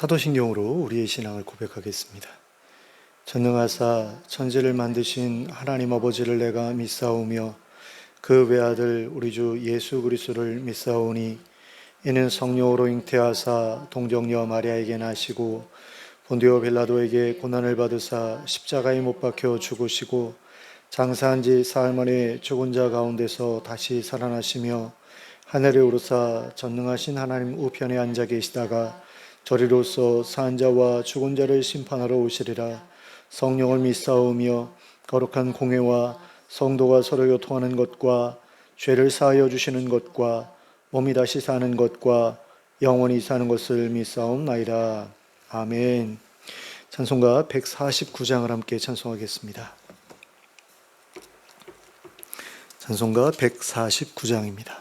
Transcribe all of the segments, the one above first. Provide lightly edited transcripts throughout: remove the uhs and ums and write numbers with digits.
사도신경으로 우리의 신앙을 고백하겠습니다. 전능하사 천지를 만드신 하나님 아버지를 내가 믿사오며 그 외아들 우리 주 예수 그리스도를 믿사오니 이는 성령으로 잉태하사 동정녀 마리아에게 나시고 본디오 빌라도에게 고난을 받으사 십자가에 못 박혀 죽으시고 장사한 지 사흘 만에 죽은 자 가운데서 다시 살아나시며 하늘에 오르사 전능하신 하나님 우편에 앉아 계시다가 저리로서 산 자와 죽은 자를 심판하러 오시리라. 성령을 믿사오며 거룩한 공회와 성도가 서로 교통하는 것과 죄를 사하여 주시는 것과 몸이 다시 사는 것과 영원히 사는 것을 믿사옵나이다. 아멘. 찬송가 149장을 함께 찬송하겠습니다. 찬송가 149장입니다.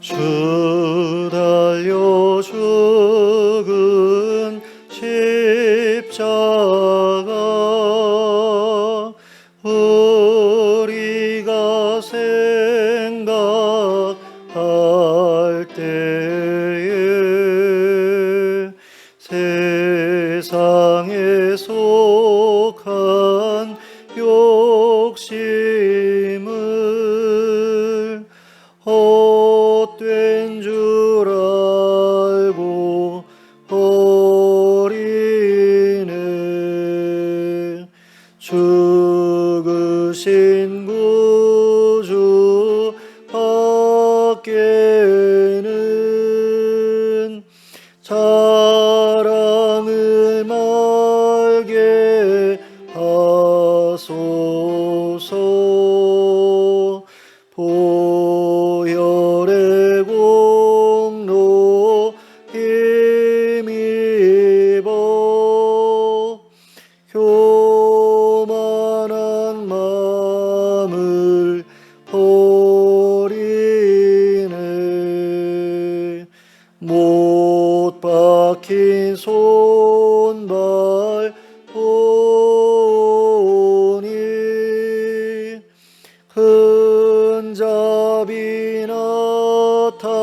주 달려 죽은 십자가 우리가 생각할 때에 세상에 속한 욕심을 헛된 줄 알고 버리네. 죽으신 구주 밖에는 자랑을 말게 하소서. 보혈의 공로 힘입어 교만한 마음을 버리네. 못 박힌 손발 보니 근잡이 나타내셨네.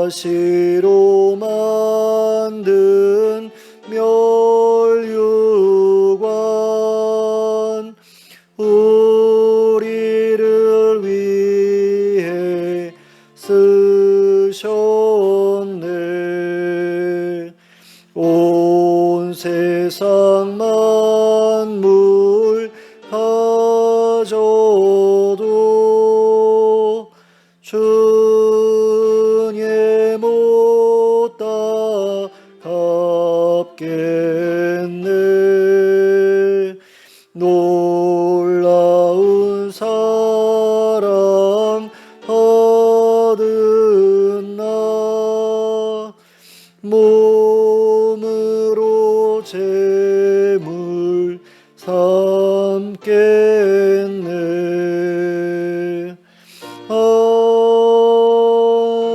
가시로 만든 멸류관 우리를 위해 쓰셨네. 온 세상 만물 가져도 주님 못 갚겠네. 놀라운 사랑 받은 나 몸으로 제물 삼겠네.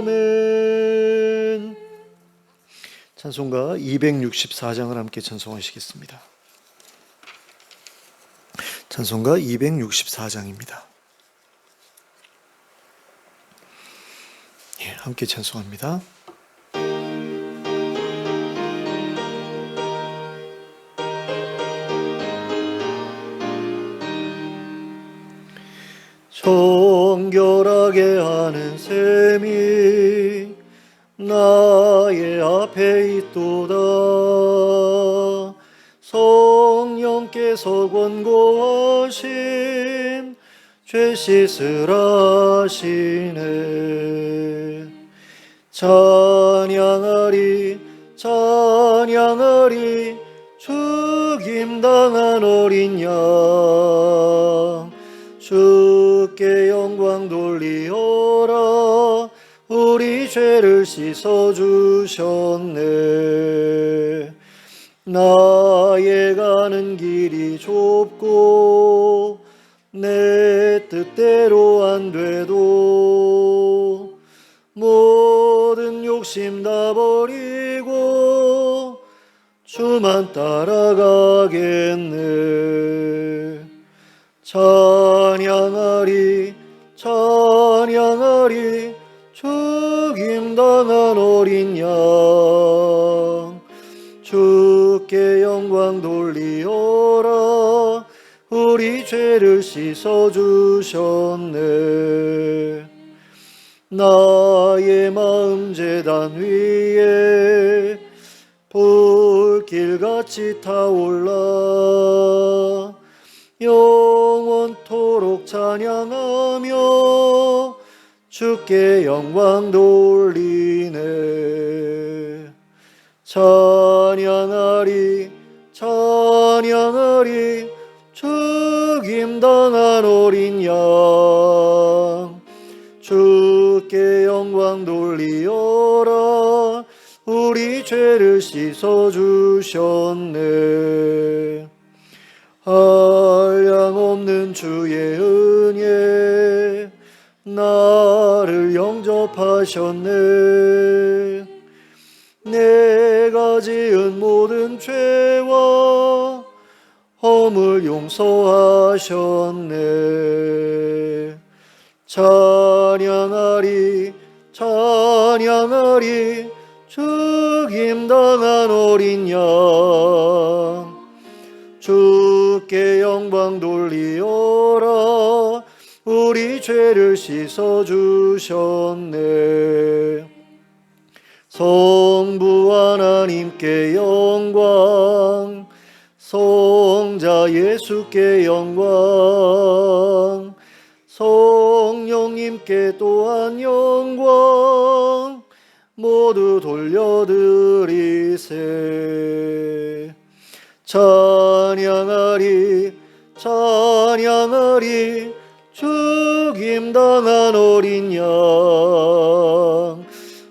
아멘. 찬송가 264장을 함께 찬송하시겠습니다. 찬송가 264장입니다. 함께 찬송합니다. 정결하게 하는 셈이 나의 앞에 있도다. 성령께서 권고하신 죄 씻으라시네. 찬양하리 찬양하리 죽임당한 어린 양 주께 영광 돌리어라. 우리 죄를 씻어주셨네. 나의 가는 길이 좁고 내 뜻대로 안 돼도 모든 욕심 다 버리고 주만 따라가겠네. 찬양하리 찬양하리 죽임당한 어린 양. 주께 영광 돌리어라. 우리 죄를 씻어주셨네. 나의 마음 제단 위에 불길같이 타올라 영원토록 찬양하며 주께 영광 돌리네. 찬양하리 찬양하리 죽임당한 어린 양. 주께 영광 돌리어라. 우리 죄를 씻어주셨네. 한량없는 주의 은혜 나를 영접하셨네. 내가 지은 모든 죄와 허물 용서하셨네. 찬양하리 찬양하리 죽임당한 어린 양. 주께 영광 돌리어라. 우리 죄를 씻어주셨네. 성부 하나님께 영광, 성자 예수께 영광, 성령님께 또한 영광 모두 돌려드리세. 찬양하리 찬양하리 죽임당한 어린 양.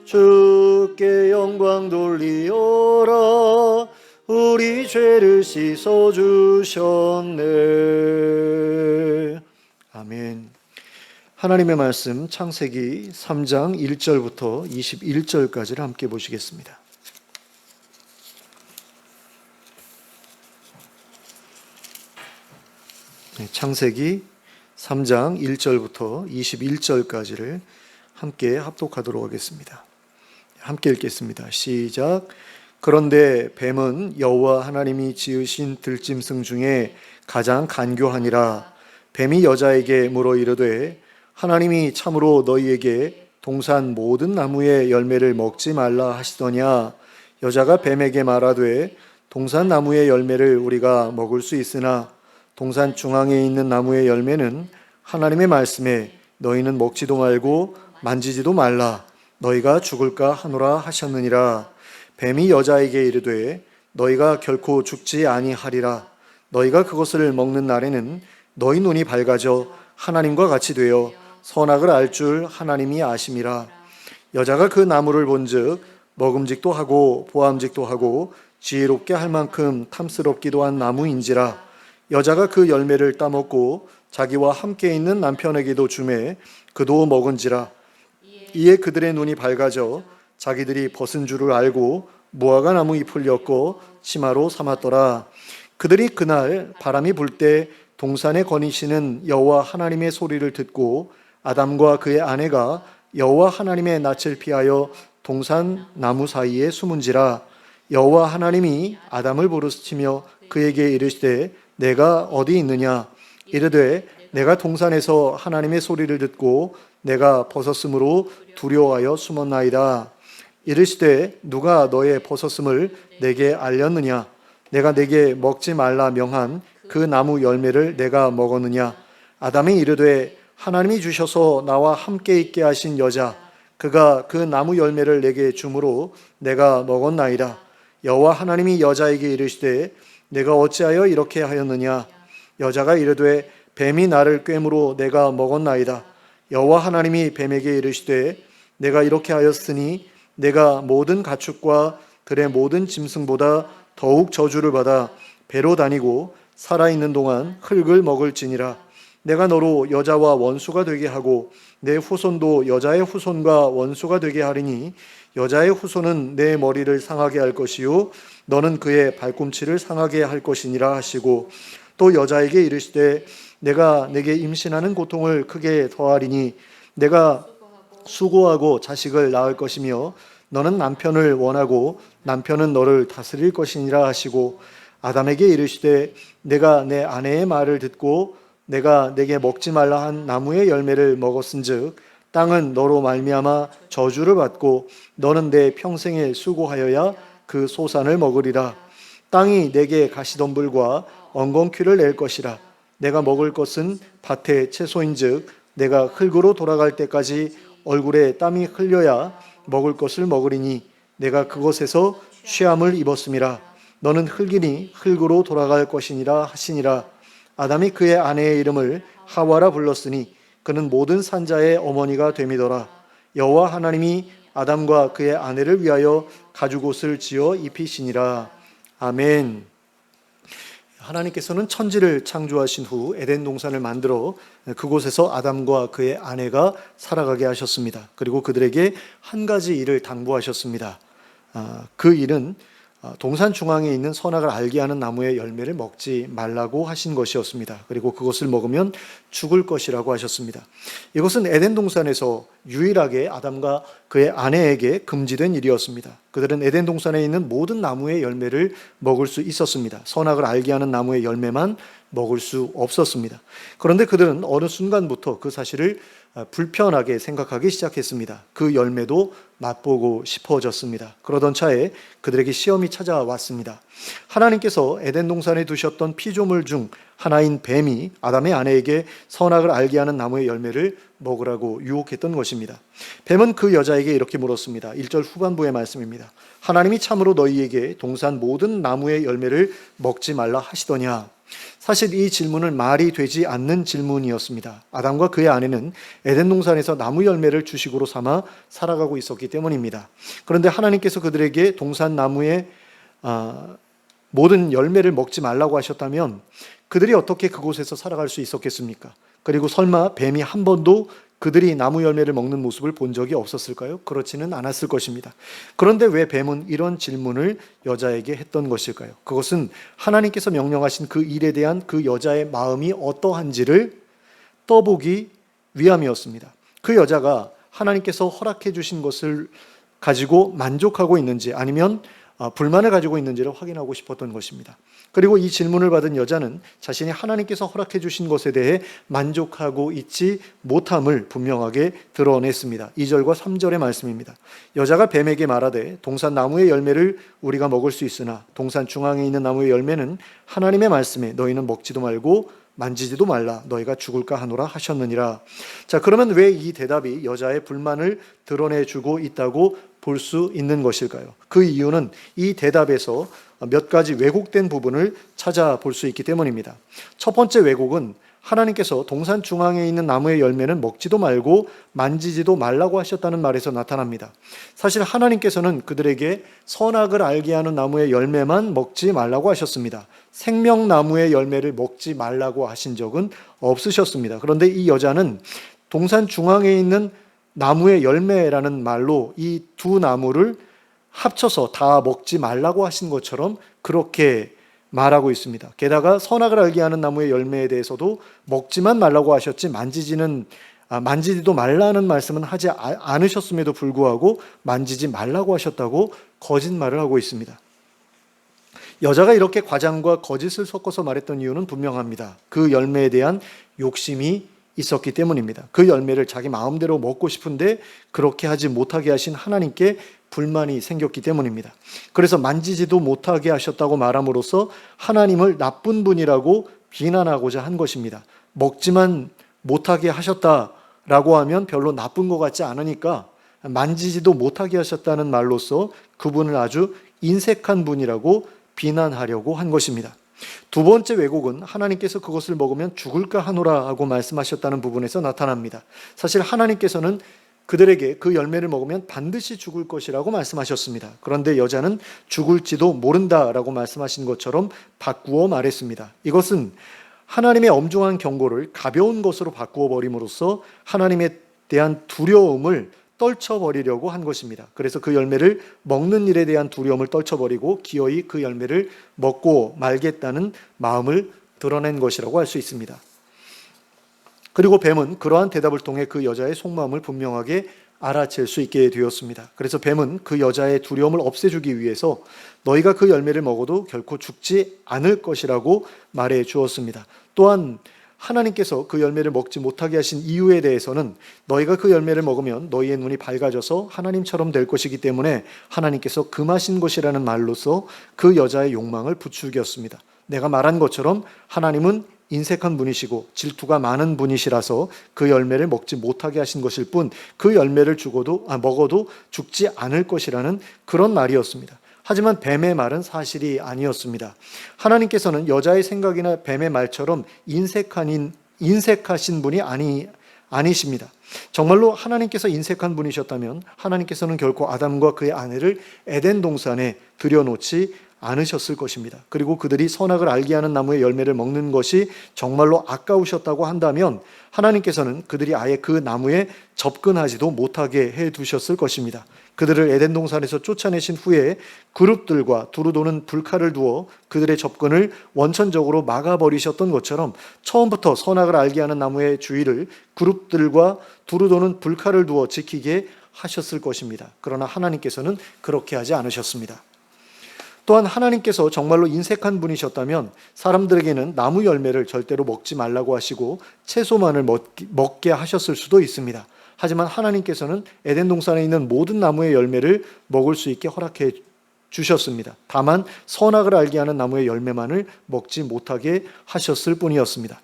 주께 영광 돌리어라. 우리 죄를 씻어주셨네. 아멘. 하나님의 말씀 창세기 3장 1절부터 21절까지를 함께 보시겠습니다. 창세기 3장 1절부터 21절까지를 함께 합독하도록 하겠습니다. 함께 읽겠습니다. 시작. 그런데 뱀은 여호와 하나님이 지으신 들짐승 중에 가장 간교하니라. 뱀이 여자에게 물어 이르되 하나님이 참으로 너희에게 동산 모든 나무의 열매를 먹지 말라 하시더냐. 여자가 뱀에게 말하되 동산 나무의 열매를 우리가 먹을 수 있으나 동산 중앙에 있는 나무의 열매는 하나님의 말씀에 너희는 먹지도 말고 만지지도 말라. 너희가 죽을까 하노라 하셨느니라. 뱀이 여자에게 이르되 너희가 결코 죽지 아니하리라. 너희가 그것을 먹는 날에는 너희 눈이 밝아져 하나님과 같이 되어 선악을 알 줄 하나님이 아심이라. 여자가 그 나무를 본즉 먹음직도 하고 보암직도 하고 지혜롭게 할 만큼 탐스럽기도 한 나무인지라. 여자가 그 열매를 따먹고 자기와 함께 있는 남편에게도 주매 그도 먹은지라. 이에 그들의 눈이 밝아져 자기들이 벗은 줄을 알고 무화과 나무 잎을 엮고 치마로 삼았더라. 그들이 그날 바람이 불 때 동산에 거니시는 여호와 하나님의 소리를 듣고 아담과 그의 아내가 여호와 하나님의 낯을 피하여 동산 나무 사이에 숨은지라. 여호와 하나님이 아담을 부르시며 그에게 이르시되 내가 어디 있느냐. 이르되 내가 동산에서 하나님의 소리를 듣고 내가 벗었으므로 두려워하여 숨었나이다. 이르시되 누가 너의 벗었음을 내게 알렸느냐. 내가 내게 먹지 말라 명한 그 나무 열매를 내가 먹었느냐. 아담이 이르되 하나님이 주셔서 나와 함께 있게 하신 여자 그가 그 나무 열매를 내게 주므로 내가 먹었나이다. 여호와 하나님이 여자에게 이르시되 내가 어찌하여 이렇게 하였느냐. 여자가 이르되 뱀이 나를 꿰므로 내가 먹었나이다. 여호와 하나님이 뱀에게 이르시되 내가 이렇게 하였으니 내가 모든 가축과 들의 모든 짐승보다 더욱 저주를 받아 배로 다니고 살아있는 동안 흙을 먹을지니라. 내가 너로 여자와 원수가 되게 하고 내 후손도 여자의 후손과 원수가 되게 하리니 여자의 후손은 내 머리를 상하게 할 것이요 너는 그의 발꿈치를 상하게 할 것이니라 하시고 또 여자에게 이르시되 내가 내게 임신하는 고통을 크게 더하리니 내가 수고하고 자식을 낳을 것이며 너는 남편을 원하고 남편은 너를 다스릴 것이니라 하시고 아담에게 이르시되 내가 내 아내의 말을 듣고 내가 내게 먹지 말라 한 나무의 열매를 먹었은즉 땅은 너로 말미암아 저주를 받고 너는 내 평생에 수고하여야 그 소산을 먹으리라. 땅이 내게 가시덤불과 엉겅퀴를 낼 것이라. 내가 먹을 것은 밭의 채소인즉 내가 흙으로 돌아갈 때까지 얼굴에 땀이 흘려야 먹을 것을 먹으리니 내가 그곳에서 쉬함을 입었음이라. 너는 흙이니 흙으로 돌아갈 것이니라 하시니라. 아담이 그의 아내의 이름을 하와라 불렀으니 그는 모든 산자의 어머니가 됨이더라. 여호와 하나님이 아담과 그의 아내를 위하여 가죽옷을 지어 입히시니라. 아멘. 하나님께서는 천지를 창조하신 후 에덴 동산을 만들어 그곳에서 아담과 그의 아내가 살아가게 하셨습니다. 그리고 그들에게 한 가지 일을 당부하셨습니다. 그 일은 동산 중앙에 있는 선악을 알게 하는 나무의 열매를 먹지 말라고 하신 것이었습니다. 그리고 그것을 먹으면 죽을 것이라고 하셨습니다. 이것은 에덴 동산에서 유일하게 아담과 그의 아내에게 금지된 일이었습니다. 그들은 에덴 동산에 있는 모든 나무의 열매를 먹을 수 있었습니다. 선악을 알게 하는 나무의 열매만 먹을 수 없었습니다. 그런데 그들은 어느 순간부터 그 사실을 불편하게 생각하기 시작했습니다. 그 열매도 맛보고 싶어졌습니다. 그러던 차에 그들에게 시험이 찾아왔습니다. 하나님께서 에덴 동산에 두셨던 피조물 중 하나인 뱀이 아담의 아내에게 선악을 알게 하는 나무의 열매를 먹으라고 유혹했던 것입니다. 뱀은 그 여자에게 이렇게 물었습니다. 1절 후반부의 말씀입니다. 하나님이 참으로 너희에게 동산 모든 나무의 열매를 먹지 말라 하시더냐? 사실 이 질문은 말이 되지 않는 질문이었습니다. 아담과 그의 아내는 에덴 동산에서 나무 열매를 주식으로 삼아 살아가고 있었기 때문입니다. 그런데 하나님께서 그들에게 동산 나무의 모든 열매를 먹지 말라고 하셨다면 그들이 어떻게 그곳에서 살아갈 수 있었겠습니까? 그리고 설마 뱀이 한 번도 그들이 나무 열매를 먹는 모습을 본 적이 없었을까요? 그렇지는 않았을 것입니다. 그런데 왜 뱀은 이런 질문을 여자에게 했던 것일까요? 그것은 하나님께서 명령하신 그 일에 대한 그 여자의 마음이 어떠한지를 떠보기 위함이었습니다. 그 여자가 하나님께서 허락해 주신 것을 가지고 만족하고 있는지 아니면 불만을 가지고 있는지를 확인하고 싶었던 것입니다. 그리고 이 질문을 받은 여자는 자신이 하나님께서 허락해 주신 것에 대해 만족하고 있지 못함을 분명하게 드러냈습니다. 2절과 3절의 말씀입니다. 여자가 뱀에게 말하되 동산 나무의 열매를 우리가 먹을 수 있으나 동산 중앙에 있는 나무의 열매는 하나님의 말씀에 너희는 먹지도 말고 만지지도 말라 너희가 죽을까 하노라 하셨느니라. 자, 그러면 왜 이 대답이 여자의 불만을 드러내주고 있다고 볼 수 있는 것일까요? 그 이유는 이 대답에서 몇 가지 왜곡된 부분을 찾아볼 수 있기 때문입니다. 첫 번째 왜곡은 하나님께서 동산 중앙에 있는 나무의 열매는 먹지도 말고 만지지도 말라고 하셨다는 말에서 나타납니다. 사실 하나님께서는 그들에게 선악을 알게 하는 나무의 열매만 먹지 말라고 하셨습니다. 생명나무의 열매를 먹지 말라고 하신 적은 없으셨습니다. 그런데 이 여자는 동산 중앙에 있는 나무의 열매라는 말로 이 두 나무를 합쳐서 다 먹지 말라고 하신 것처럼 그렇게 말하고 있습니다. 게다가 선악을 알게 하는 나무의 열매에 대해서도 먹지만 말라고 하셨지 만지지도 말라는 말씀은 하지 않으셨음에도 불구하고 만지지 말라고 하셨다고 거짓말을 하고 있습니다. 여자가 이렇게 과장과 거짓을 섞어서 말했던 이유는 분명합니다. 그 열매에 대한 욕심이 있었기 때문입니다. 그 열매를 자기 마음대로 먹고 싶은데 그렇게 하지 못하게 하신 하나님께 불만이 생겼기 때문입니다. 그래서 만지지도 못하게 하셨다고 말함으로써 하나님을 나쁜 분이라고 비난하고자 한 것입니다. 먹지만 못하게 하셨다라고 하면 별로 나쁜 것 같지 않으니까 만지지도 못하게 하셨다는 말로써 그분을 아주 인색한 분이라고 비난하려고 한 것입니다. 두 번째 왜곡은 하나님께서 그것을 먹으면 죽을까 하노라 하고 말씀하셨다는 부분에서 나타납니다. 사실 하나님께서는 그들에게 그 열매를 먹으면 반드시 죽을 것이라고 말씀하셨습니다. 그런데 여자는 죽을지도 모른다라고 말씀하신 것처럼 바꾸어 말했습니다. 이것은 하나님의 엄중한 경고를 가벼운 것으로 바꾸어 버림으로써 하나님에 대한 두려움을 떨쳐버리려고 한 것입니다. 그래서 그 열매를 먹는 일에 대한 두려움을 떨쳐버리고 기어이 그 열매를 먹고 말겠다는 마음을 드러낸 것이라고 할 수 있습니다. 그리고 뱀은 그러한 대답을 통해 그 여자의 속마음을 분명하게 알아챌 수 있게 되었습니다. 그래서 뱀은 그 여자의 두려움을 없애주기 위해서 너희가 그 열매를 먹어도 결코 죽지 않을 것이라고 말해 주었습니다. 또한 하나님께서 그 열매를 먹지 못하게 하신 이유에 대해서는 너희가 그 열매를 먹으면 너희의 눈이 밝아져서 하나님처럼 될 것이기 때문에 하나님께서 금하신 것이라는 말로서 그 여자의 욕망을 부추겼습니다. 내가 말한 것처럼 하나님은 인색한 분이시고 질투가 많은 분이시라서 그 열매를 먹지 못하게 하신 것일 뿐 그 열매를 먹어도 죽지 않을 것이라는 그런 말이었습니다. 하지만 뱀의 말은 사실이 아니었습니다. 하나님께서는 여자의 생각이나 뱀의 말처럼 인색하신 분이 아니십니다. 정말로 하나님께서 인색한 분이셨다면 하나님께서는 결코 아담과 그의 아내를 에덴 동산에 들여놓지 않으셨을 것입니다. 그리고 그들이 선악을 알게 하는 나무의 열매를 먹는 것이 정말로 아까우셨다고 한다면 하나님께서는 그들이 아예 그 나무에 접근하지도 못하게 해두셨을 것입니다. 그들을 에덴 동산에서 쫓아내신 후에 그룹들과 두루 도는 불칼을 두어 그들의 접근을 원천적으로 막아버리셨던 것처럼 처음부터 선악을 알게 하는 나무의 주위를 그룹들과 두루 도는 불칼을 두어 지키게 하셨을 것입니다. 그러나 하나님께서는 그렇게 하지 않으셨습니다. 또한 하나님께서 정말로 인색한 분이셨다면 사람들에게는 나무 열매를 절대로 먹지 말라고 하시고 채소만을 먹게 하셨을 수도 있습니다. 하지만 하나님께서는 에덴 동산에 있는 모든 나무의 열매를 먹을 수 있게 허락해 주셨습니다. 다만 선악을 알게 하는 나무의 열매만을 먹지 못하게 하셨을 뿐이었습니다.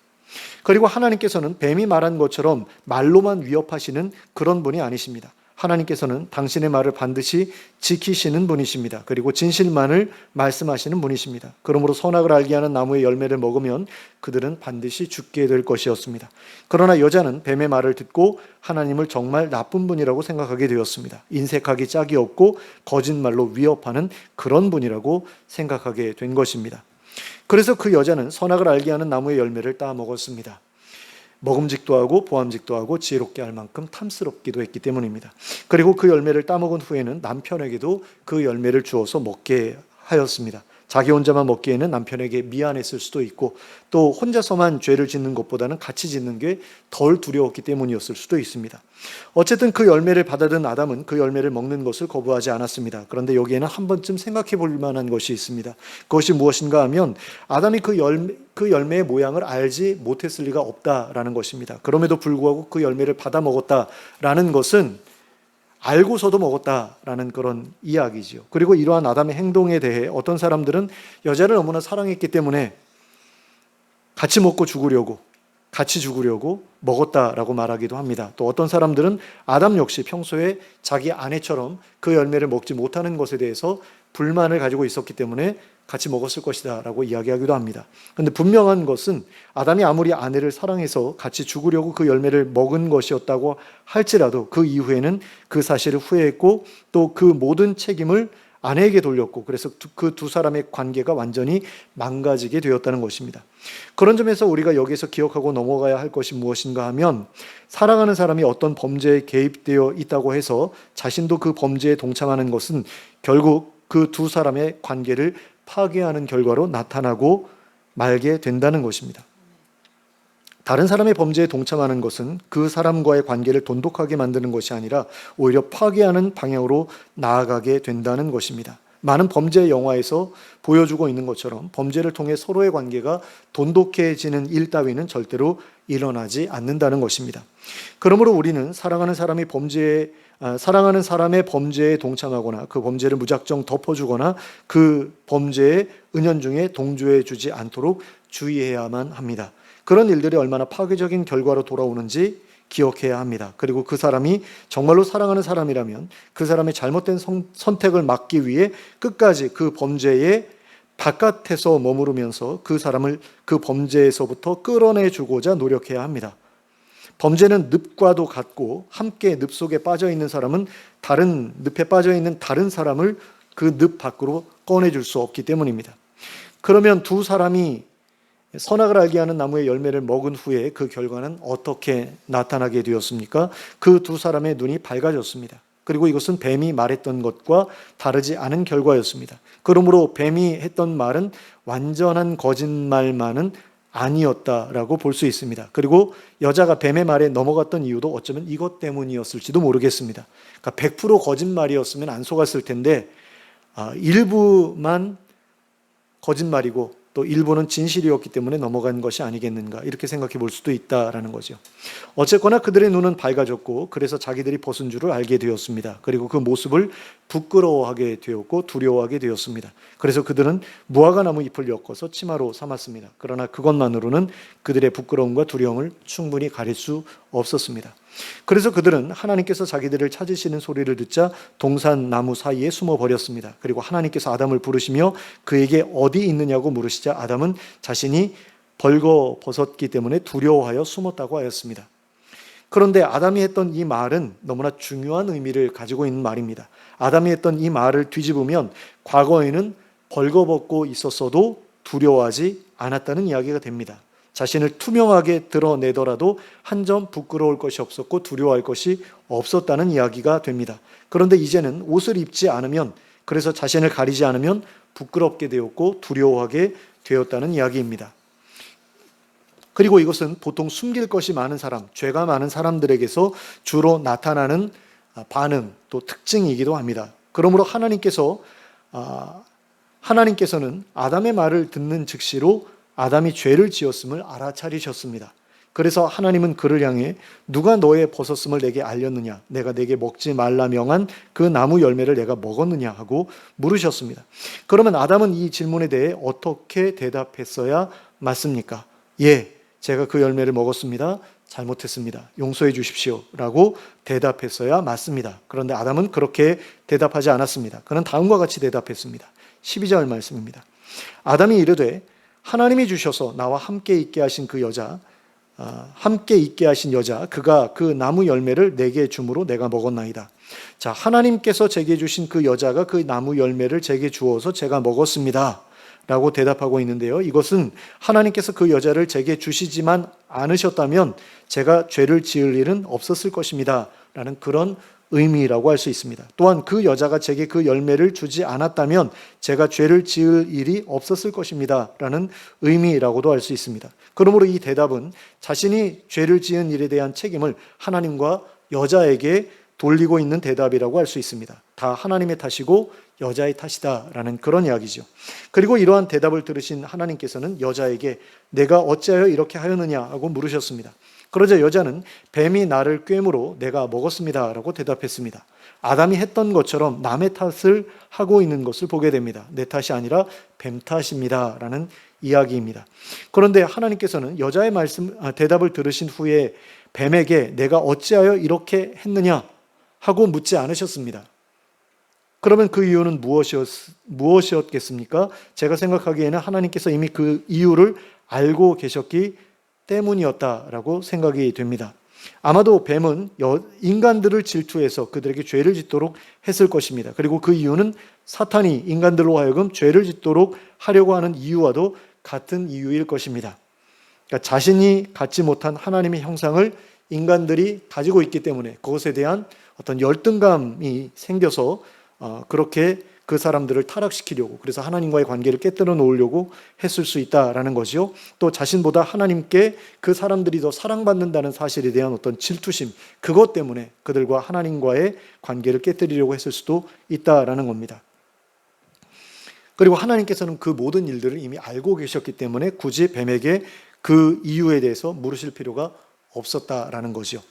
그리고 하나님께서는 뱀이 말한 것처럼 말로만 위협하시는 그런 분이 아니십니다. 하나님께서는 당신의 말을 반드시 지키시는 분이십니다. 그리고 진실만을 말씀하시는 분이십니다. 그러므로 선악을 알게 하는 나무의 열매를 먹으면 그들은 반드시 죽게 될 것이었습니다. 그러나 여자는 뱀의 말을 듣고 하나님을 정말 나쁜 분이라고 생각하게 되었습니다. 인색하기 짝이 없고 거짓말로 위협하는 그런 분이라고 생각하게 된 것입니다. 그래서 그 여자는 선악을 알게 하는 나무의 열매를 따 먹었습니다. 먹음직도 하고 보암직도 하고 지혜롭게 할 만큼 탐스럽기도 했기 때문입니다. 그리고 그 열매를 따먹은 후에는 남편에게도 그 열매를 주어서 먹게 하였습니다. 자기 혼자만 먹기에는 남편에게 미안했을 수도 있고 또 혼자서만 죄를 짓는 것보다는 같이 짓는 게 덜 두려웠기 때문이었을 수도 있습니다. 어쨌든 그 열매를 받아든 아담은 그 열매를 먹는 것을 거부하지 않았습니다. 그런데 여기에는 한 번쯤 생각해 볼 만한 것이 있습니다. 그것이 무엇인가 하면 아담이 그 열매의 모양을 알지 못했을 리가 없다라는 것입니다. 그럼에도 불구하고 그 열매를 받아 먹었다라는 것은 알고서도 먹었다라는 그런 이야기지요. 그리고 이러한 아담의 행동에 대해 어떤 사람들은 여자를 너무나 사랑했기 때문에 같이 먹고 죽으려고 같이 죽으려고 먹었다라고 말하기도 합니다. 또 어떤 사람들은 아담 역시 평소에 자기 아내처럼 그 열매를 먹지 못하는 것에 대해서 불만을 가지고 있었기 때문에 같이 먹었을 것이다 라고 이야기하기도 합니다. 그런데 분명한 것은 아담이 아무리 아내를 사랑해서 같이 죽으려고 그 열매를 먹은 것이었다고 할지라도 그 이후에는 그 사실을 후회했고 또 그 모든 책임을 아내에게 돌렸고 그래서 그 두 사람의 관계가 완전히 망가지게 되었다는 것입니다. 그런 점에서 우리가 여기서 기억하고 넘어가야 할 것이 무엇인가 하면 사랑하는 사람이 어떤 범죄에 개입되어 있다고 해서 자신도 그 범죄에 동참하는 것은 결국 그 두 사람의 관계를 파괴하는 결과로 나타나고 말게 된다는 것입니다. 다른 사람의 범죄에 동참하는 것은 그 사람과의 관계를 돈독하게 만드는 것이 아니라 오히려 파괴하는 방향으로 나아가게 된다는 것입니다. 많은 범죄 영화에서 보여주고 있는 것처럼 범죄를 통해 서로의 관계가 돈독해지는 일 따위는 절대로 일어나지 않는다는 것입니다. 그러므로 우리는 사랑하는 사람의 범죄에 동참하거나 그 범죄를 무작정 덮어주거나 그 범죄에 은연중에 동조해 주지 않도록 주의해야만 합니다. 그런 일들이 얼마나 파괴적인 결과로 돌아오는지 기억해야 합니다. 그리고 그 사람이 정말로 사랑하는 사람이라면 그 사람의 잘못된 선택을 막기 위해 끝까지 그 범죄의 바깥에서 머무르면서 그 사람을 그 범죄에서부터 끌어내주고자 노력해야 합니다. 범죄는 늪과도 같고 함께 늪 속에 빠져있는 사람은 다른 늪에 빠져있는 다른 사람을 그 늪 밖으로 꺼내줄 수 없기 때문입니다. 그러면 두 사람이 선악을 알게 하는 나무의 열매를 먹은 후에 그 결과는 어떻게 나타나게 되었습니까? 그 두 사람의 눈이 밝아졌습니다. 그리고 이것은 뱀이 말했던 것과 다르지 않은 결과였습니다. 그러므로 뱀이 했던 말은 완전한 거짓말만은 아니었다라고 볼 수 있습니다. 그리고 여자가 뱀의 말에 넘어갔던 이유도 어쩌면 이것 때문이었을지도 모르겠습니다. 그러니까 100% 거짓말이었으면 안 속았을 텐데 일부만 거짓말이고 또 일부는 진실이었기 때문에 넘어간 것이 아니겠는가, 이렇게 생각해 볼 수도 있다라는 거죠. 어쨌거나 그들의 눈은 밝아졌고 그래서 자기들이 벗은 줄을 알게 되었습니다. 그리고 그 모습을 부끄러워하게 되었고 두려워하게 되었습니다. 그래서 그들은 무화과나무 잎을 엮어서 치마로 삼았습니다. 그러나 그것만으로는 그들의 부끄러움과 두려움을 충분히 가릴 수 없었습니다. 그래서 그들은 하나님께서 자기들을 찾으시는 소리를 듣자 동산 나무 사이에 숨어 버렸습니다. 그리고 하나님께서 아담을 부르시며 그에게 어디 있느냐고 물으시자 아담은 자신이 벌거벗었기 때문에 두려워하여 숨었다고 하였습니다. 그런데 아담이 했던 이 말은 너무나 중요한 의미를 가지고 있는 말입니다. 아담이 했던 이 말을 뒤집으면 과거에는 벌거벗고 있었어도 두려워하지 않았다는 이야기가 됩니다. 자신을 투명하게 드러내더라도 한 점 부끄러울 것이 없었고 두려워할 것이 없었다는 이야기가 됩니다. 그런데 이제는 옷을 입지 않으면, 그래서 자신을 가리지 않으면 부끄럽게 되었고 두려워하게 되었다는 이야기입니다. 그리고 이것은 보통 숨길 것이 많은 사람, 죄가 많은 사람들에게서 주로 나타나는 반응, 또 특징이기도 합니다. 그러므로 하나님께서는 아담의 말을 듣는 즉시로 아담이 죄를 지었음을 알아차리셨습니다. 그래서 하나님은 그를 향해 누가 너의 벗었음을 내게 알렸느냐, 내가 내게 먹지 말라 명한 그 나무 열매를 내가 먹었느냐 하고 물으셨습니다. 그러면 아담은 이 질문에 대해 어떻게 대답했어야 맞습니까? 예, 제가 그 열매를 먹었습니다. 잘못했습니다. 용서해 주십시오 라고 대답했어야 맞습니다. 그런데 아담은 그렇게 대답하지 않았습니다. 그는 다음과 같이 대답했습니다. 12절 말씀입니다. 아담이 이르되 하나님이 주셔서 나와 함께 있게 하신 그 여자, 함께 있게 하신 여자, 그가 그 나무 열매를 내게 주므로 내가 먹었나이다. 자, 하나님께서 제게 주신 그 여자가 그 나무 열매를 제게 주어서 제가 먹었습니다 라고 대답하고 있는데요. 이것은 하나님께서 그 여자를 제게 주시지만 않으셨다면 제가 죄를 지을 일은 없었을 것입니다 라는 그런 의미라고 할 수 있습니다. 또한 그 여자가 제게 그 열매를 주지 않았다면 제가 죄를 지을 일이 없었을 것입니다 라는 의미라고도 할 수 있습니다. 그러므로 이 대답은 자신이 죄를 지은 일에 대한 책임을 하나님과 여자에게 돌리고 있는 대답이라고 할 수 있습니다. 다 하나님의 탓이고 여자의 탓이다라는 그런 이야기죠. 그리고 이러한 대답을 들으신 하나님께서는 여자에게 내가 어찌하여 이렇게 하였느냐 하고 물으셨습니다. 그러자 여자는 뱀이 나를 꿰므로 내가 먹었습니다 라고 대답했습니다. 아담이 했던 것처럼 남의 탓을 하고 있는 것을 보게 됩니다. 내 탓이 아니라 뱀 탓입니다 라는 이야기입니다. 그런데 하나님께서는 여자의 대답을 들으신 후에 뱀에게 내가 어찌하여 이렇게 했느냐 하고 묻지 않으셨습니다. 그러면 그 이유는 무엇이었겠습니까? 제가 생각하기에는 하나님께서 이미 그 이유를 알고 계셨기 때문이었다라고 생각이 됩니다. 아마도 뱀은 인간들을 질투해서 그들에게 죄를 짓도록 했을 것입니다. 그리고 그 이유는 사탄이 인간들로 하여금 죄를 짓도록 하려고 하는 이유와도 같은 이유일 것입니다. 그러니까 자신이 갖지 못한 하나님의 형상을 인간들이 가지고 있기 때문에 그것에 대한 어떤 열등감이 생겨서 그렇게 그 사람들을 타락시키려고, 그래서 하나님과의 관계를 깨뜨려 놓으려고 했을 수 있다라는 거죠. 또 자신보다 하나님께 그 사람들이 더 사랑받는다는 사실에 대한 어떤 질투심, 그것 때문에 그들과 하나님과의 관계를 깨뜨리려고 했을 수도 있다라는 겁니다. 그리고 하나님께서는 그 모든 일들을 이미 알고 계셨기 때문에 굳이 뱀에게 그 이유에 대해서 물으실 필요가 없었다라는 거죠.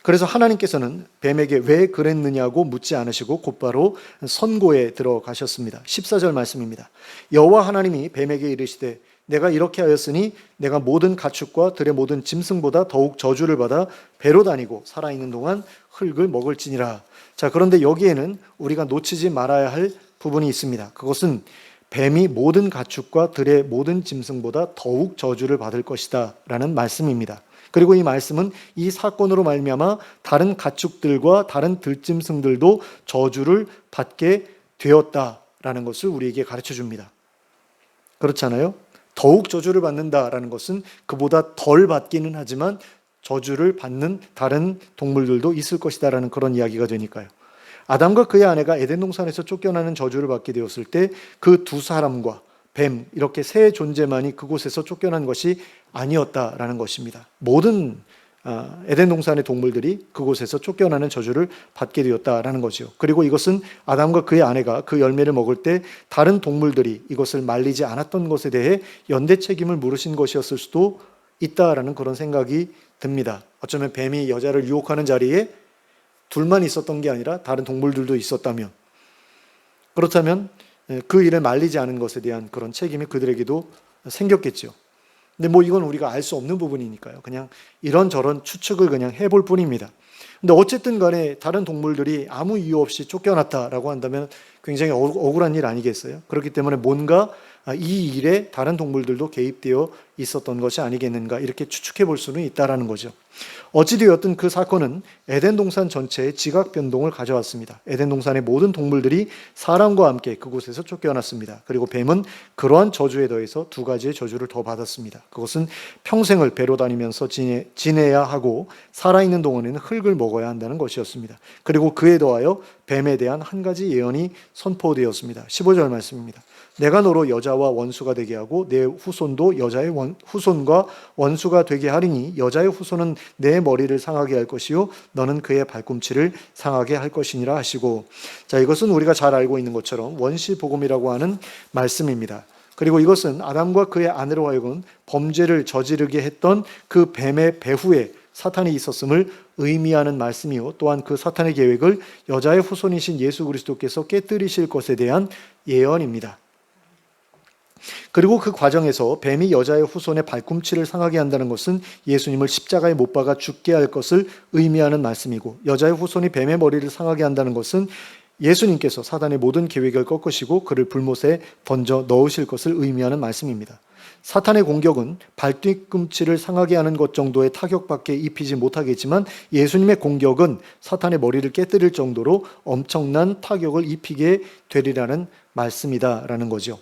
그래서 하나님께서는 뱀에게 왜 그랬느냐고 묻지 않으시고 곧바로 선고에 들어가셨습니다. 14절 말씀입니다. 여호와 하나님이 뱀에게 이르시되 내가 이렇게 하였으니 내가 모든 가축과 들의 모든 짐승보다 더욱 저주를 받아 배로 다니고 살아있는 동안 흙을 먹을지니라. 자, 그런데 여기에는 우리가 놓치지 말아야 할 부분이 있습니다. 그것은 뱀이 모든 가축과 들의 모든 짐승보다 더욱 저주를 받을 것이다 라는 말씀입니다. 그리고 이 말씀은 이 사건으로 말미암아 다른 가축들과 다른 들짐승들도 저주를 받게 되었다라는 것을 우리에게 가르쳐 줍니다. 그렇잖아요? 더욱 저주를 받는다라는 것은 그보다 덜 받기는 하지만 저주를 받는 다른 동물들도 있을 것이다라는 그런 이야기가 되니까요. 아담과 그의 아내가 에덴 동산에서 쫓겨나는 저주를 받게 되었을 때 그 두 사람과 뱀 이렇게 세 존재만이 그곳에서 쫓겨난 것이 아니었다라는 것입니다. 모든 에덴 동산의 동물들이 그곳에서 쫓겨나는 저주를 받게 되었다라는 거죠. 그리고 이것은 아담과 그의 아내가 그 열매를 먹을 때 다른 동물들이 이것을 말리지 않았던 것에 대해 연대 책임을 물으신 것이었을 수도 있다라는 그런 생각이 듭니다. 어쩌면 뱀이 여자를 유혹하는 자리에 둘만 있었던 게 아니라 다른 동물들도 있었다면, 그렇다면 그 일을 말리지 않은 것에 대한 그런 책임이 그들에게도 생겼겠죠. 근데 뭐 이건 우리가 알 수 없는 부분이니까요. 그냥 이런저런 추측을 그냥 해볼 뿐입니다. 근데 어쨌든 간에 다른 동물들이 아무 이유 없이 쫓겨났다라고 한다면 굉장히 억울한 일 아니겠어요? 그렇기 때문에 뭔가 이 일에 다른 동물들도 개입되어 있었던 것이 아니겠는가 이렇게 추측해 볼 수는 있다라는 거죠. 어찌되었든 그 사건은 에덴 동산 전체에 지각 변동을 가져왔습니다. 에덴 동산의 모든 동물들이 사람과 함께 그곳에서 쫓겨났습니다. 그리고 뱀은 그러한 저주에 더해서 두 가지의 저주를 더 받았습니다. 그것은 평생을 배로 다니면서 지내야 하고 살아있는 동안에는 흙을 먹어야 한다는 것이었습니다. 그리고 그에 더하여 뱀에 대한 한 가지 예언이 선포되었습니다. 15절 말씀입니다. 내가 너로 여자와 원수가 되게 하고 내 후손도 여자의 후손과 원수가 되게 하리니 여자의 후손은 내 머리를 상하게 할 것이요 너는 그의 발꿈치를 상하게 할 것이니라 하시고, 자, 이것은 우리가 잘 알고 있는 것처럼 원시복음이라고 하는 말씀입니다. 그리고 이것은 아담과 그의 아내로 하여금 범죄를 저지르게 했던 그 뱀의 배후에 사탄이 있었음을 의미하는 말씀이요 또한 그 사탄의 계획을 여자의 후손이신 예수 그리스도께서 깨뜨리실 것에 대한 예언입니다. 그리고 그 과정에서 뱀이 여자의 후손의 발꿈치를 상하게 한다는 것은 예수님을 십자가에 못 박아 죽게 할 것을 의미하는 말씀이고, 여자의 후손이 뱀의 머리를 상하게 한다는 것은 예수님께서 사단의 모든 계획을 꺾으시고 그를 불못에 던져 넣으실 것을 의미하는 말씀입니다. 사탄의 공격은 발뒤꿈치를 상하게 하는 것 정도의 타격밖에 입히지 못하겠지만 예수님의 공격은 사탄의 머리를 깨뜨릴 정도로 엄청난 타격을 입히게 되리라는 말씀이다라는 거죠.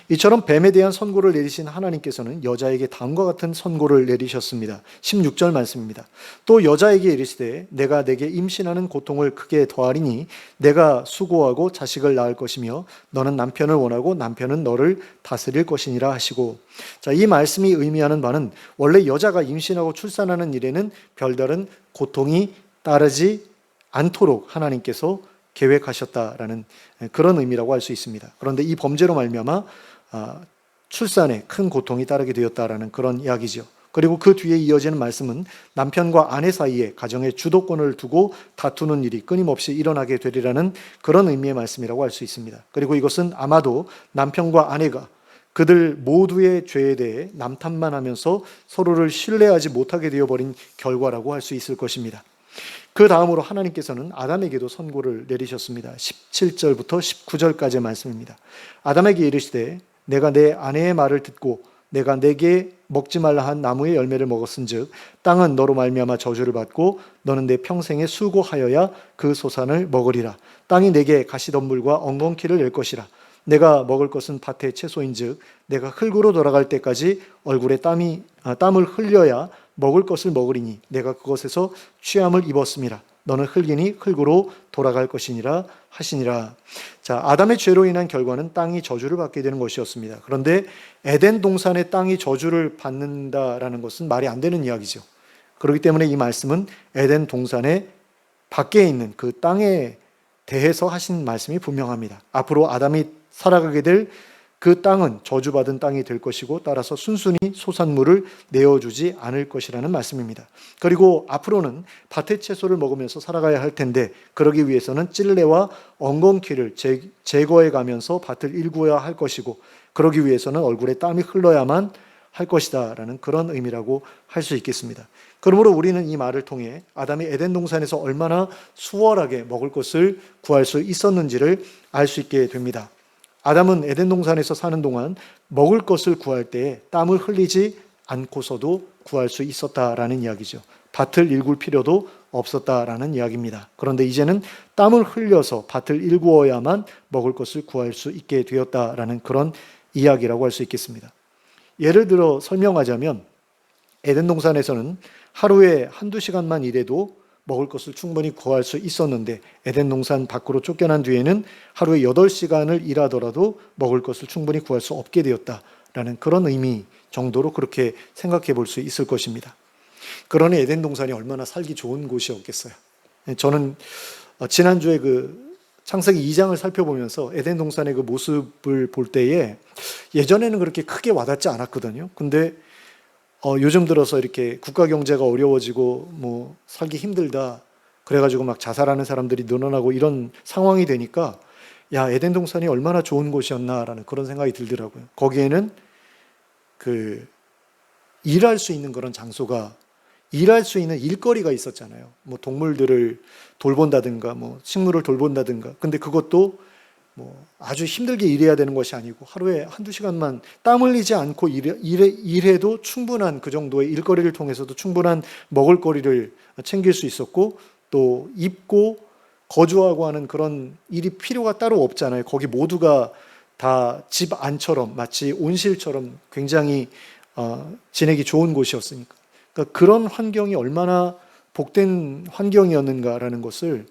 이처럼 뱀에 대한 선고를 내리신 하나님께서는 여자에게 다음과 같은 선고를 내리셨습니다. 16절 말씀입니다. 또 여자에게 이르시되 내가 내게 임신하는 고통을 크게 더하리니 내가 수고하고 자식을 낳을 것이며 너는 남편을 원하고 남편은 너를 다스릴 것이니라 하시고, 자, 이 말씀이 의미하는 바는 원래 여자가 임신하고 출산하는 일에는 별다른 고통이 따르지 않도록 하나님께서 계획하셨다라는 그런 의미라고 할 수 있습니다. 그런데 이 범죄로 말미암아 출산에 큰 고통이 따르게 되었다라는 그런 이야기죠. 그리고 그 뒤에 이어지는 말씀은 남편과 아내 사이에 가정의 주도권을 두고 다투는 일이 끊임없이 일어나게 되리라는 그런 의미의 말씀이라고 할 수 있습니다. 그리고 이것은 아마도 남편과 아내가 그들 모두의 죄에 대해 남탓만 하면서 서로를 신뢰하지 못하게 되어버린 결과라고 할 수 있을 것입니다. 그 다음으로 하나님께서는 아담에게도 선고를 내리셨습니다. 17절부터 19절까지의 말씀입니다. 아담에게 이르시되 내가 내 아내의 말을 듣고 내가 내게 먹지 말라 한 나무의 열매를 먹었은즉 땅은 너로 말미암아 저주를 받고 너는 내 평생에 수고하여야 그 소산을 먹으리라. 땅이 내게 가시덤불과 엉겅퀴를 낼 것이라. 내가 먹을 것은 밭의 채소인즉 내가 흙으로 돌아갈 때까지 얼굴에 땀을 흘려야 먹을 것을 먹으리니 내가 그것에서 취함을 입었음이라. 너는 흙이니 흙으로 돌아갈 것이니라 하시니라. 자, 아담의 죄로 인한 결과는 땅이 저주를 받게 되는 것이었습니다. 그런데 에덴 동산의 땅이 저주를 받는다라는 것은 말이 안 되는 이야기죠. 그렇기 때문에 이 말씀은 에덴 동산의 밖에 있는 그 땅에 대해서 하신 말씀이 분명합니다. 앞으로 아담이 살아가게 될 그 땅은 저주받은 땅이 될 것이고 따라서 순순히 소산물을 내어주지 않을 것이라는 말씀입니다. 그리고 앞으로는 밭의 채소를 먹으면서 살아가야 할 텐데 그러기 위해서는 찔레와 엉겅퀴를 제거해 가면서 밭을 일구어야 할 것이고 그러기 위해서는 얼굴에 땀이 흘러야만 할 것이다 라는 그런 의미라고 할 수 있겠습니다. 그러므로 우리는 이 말을 통해 아담이 에덴 동산에서 얼마나 수월하게 먹을 것을 구할 수 있었는지를 알 수 있게 됩니다. 아담은 에덴 동산에서 사는 동안 먹을 것을 구할 때 땀을 흘리지 않고서도 구할 수 있었다라는 이야기죠. 밭을 일굴 필요도 없었다라는 이야기입니다. 그런데 이제는 땀을 흘려서 밭을 일구어야만 먹을 것을 구할 수 있게 되었다라는 그런 이야기라고 할 수 있겠습니다. 예를 들어 설명하자면 에덴 동산에서는 하루에 한두 시간만 일해도 먹을 것을 충분히 구할 수 있었는데 에덴 동산 밖으로 쫓겨난 뒤에는 하루에 8시간을 일하더라도 먹을 것을 충분히 구할 수 없게 되었다라는 그런 의미 정도로 그렇게 생각해 볼 수 있을 것입니다. 그러니 에덴 동산이 얼마나 살기 좋은 곳이었겠어요. 저는 지난주에 그 창세기 2장을 살펴보면서 에덴 동산의 그 모습을 볼 때에 예전에는 그렇게 크게 와닿지 않았거든요. 근데 요즘 들어서 이렇게 국가 경제가 어려워지고 뭐 살기 힘들다 그래가지고 막 자살하는 사람들이 늘어나고 이런 상황이 되니까 야, 에덴 동산이 얼마나 좋은 곳이었나라는 그런 생각이 들더라고요. 거기에는 그 일할 수 있는 그런 장소가, 일할 수 있는 일거리가 있었잖아요. 뭐 동물들을 돌본다든가 뭐 식물을 돌본다든가. 근데 그것도 뭐 아주 힘들게 일해야 되는 것이 아니고 하루에 한두 시간만 땀 흘리지 않고 일해도 충분한 그 정도의 일거리를 통해서도 충분한 먹을거리를 챙길 수 있었고, 또 입고 거주하고 하는 그런 일이 필요가 따로 없잖아요. 거기 모두가 다 집 안처럼 마치 온실처럼 굉장히 지내기 좋은 곳이었으니까. 그러니까 그런 환경이 얼마나 복된 환경이었는가라는 것을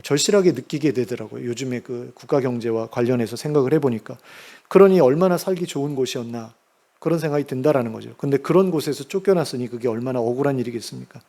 절실하게 느끼게 되더라고요. 요즘에 그 국가 경제와 관련해서 생각을 해보니까. 그러니 얼마나 살기 좋은 곳이었나 그런 생각이 든다라는 거죠. 근데 그런 곳에서 쫓겨났으니 그게 얼마나 억울한 일이겠습니까?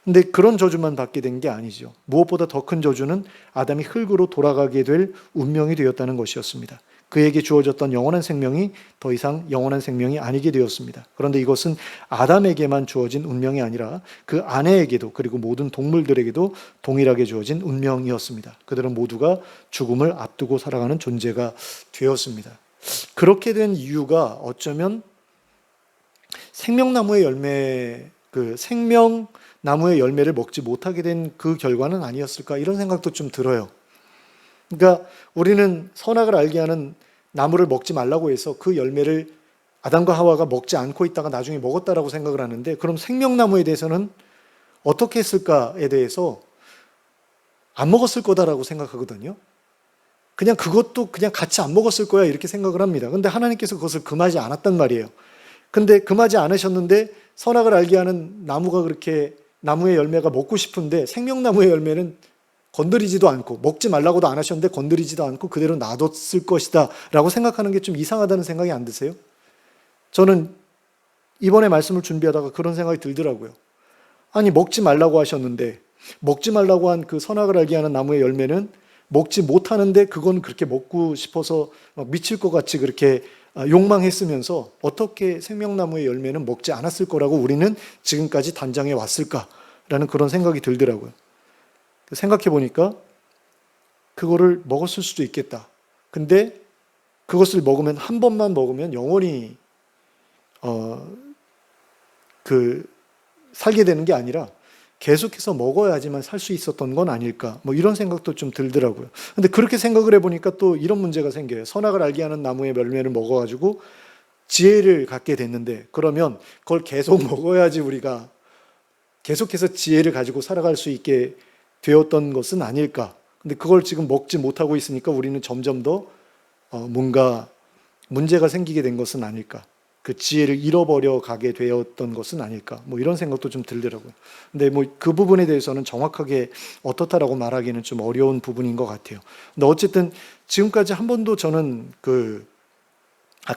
근데 그런 저주만 받게 된 게 아니죠. 무엇보다 더 큰 저주는 아담이 흙으로 돌아가게 될 운명이 되었다는 것이었습니다. 그에게 주어졌던 영원한 생명이 더 이상 영원한 생명이 아니게 되었습니다. 그런데 이것은 아담에게만 주어진 운명이 아니라 그 아내에게도, 그리고 모든 동물들에게도 동일하게 주어진 운명이었습니다. 그들은 모두가 죽음을 앞두고 살아가는 존재가 되었습니다. 그렇게 된 이유가 어쩌면 생명나무의 열매를 먹지 못하게 된 그 결과는 아니었을까, 이런 생각도 좀 들어요. 그러니까 우리는 선악을 알게 하는 나무를 먹지 말라고 해서 그 열매를 아담과 하와가 먹지 않고 있다가 나중에 먹었다라고 생각을 하는데, 그럼 생명나무에 대해서는 어떻게 했을까에 대해서 안 먹었을 거다라고 생각하거든요. 그냥 그것도 그냥 같이 안 먹었을 거야 이렇게 생각을 합니다. 근데 하나님께서 그것을 금하지 않았단 말이에요. 근데 금하지 않으셨는데 선악을 알게 하는 나무가 그렇게, 나무의 열매가 먹고 싶은데 생명나무의 열매는 건드리지도 않고, 먹지 말라고도 안 하셨는데 건드리지도 않고 그대로 놔뒀을 것이다 라고 생각하는 게 좀 이상하다는 생각이 안 드세요? 저는 이번에 말씀을 준비하다가 그런 생각이 들더라고요. 아니, 먹지 말라고 하셨는데, 먹지 말라고 한 그 선악을 알게 하는 나무의 열매는 먹지 못하는데 그건 그렇게 먹고 싶어서 막 미칠 것 같이 그렇게 욕망했으면서 어떻게 생명나무의 열매는 먹지 않았을 거라고 우리는 지금까지 단정해 왔을까라는 그런 생각이 들더라고요. 생각해 보니까 그거를 먹었을 수도 있겠다. 근데 그것을 먹으면, 한 번만 먹으면 영원히 살게 되는 게 아니라 계속해서 먹어야지만 살 수 있었던 건 아닐까, 뭐 이런 생각도 좀 들더라고요. 근데 그렇게 생각을 해보니까 또 이런 문제가 생겨요. 선악을 알게 하는 나무의 열매를 먹어가지고 지혜를 갖게 됐는데, 그러면 그걸 계속 먹어야지 우리가 계속해서 지혜를 가지고 살아갈 수 있게 되었던 것은 아닐까. 근데 그걸 지금 먹지 못하고 있으니까 우리는 점점 더 뭔가 문제가 생기게 된 것은 아닐까. 그 지혜를 잃어버려 가게 되었던 것은 아닐까. 뭐 이런 생각도 좀 들더라고요. 근데 뭐 그 부분에 대해서는 정확하게 어떻다라고 말하기는 좀 어려운 부분인 것 같아요. 근데 어쨌든 지금까지 한 번도 저는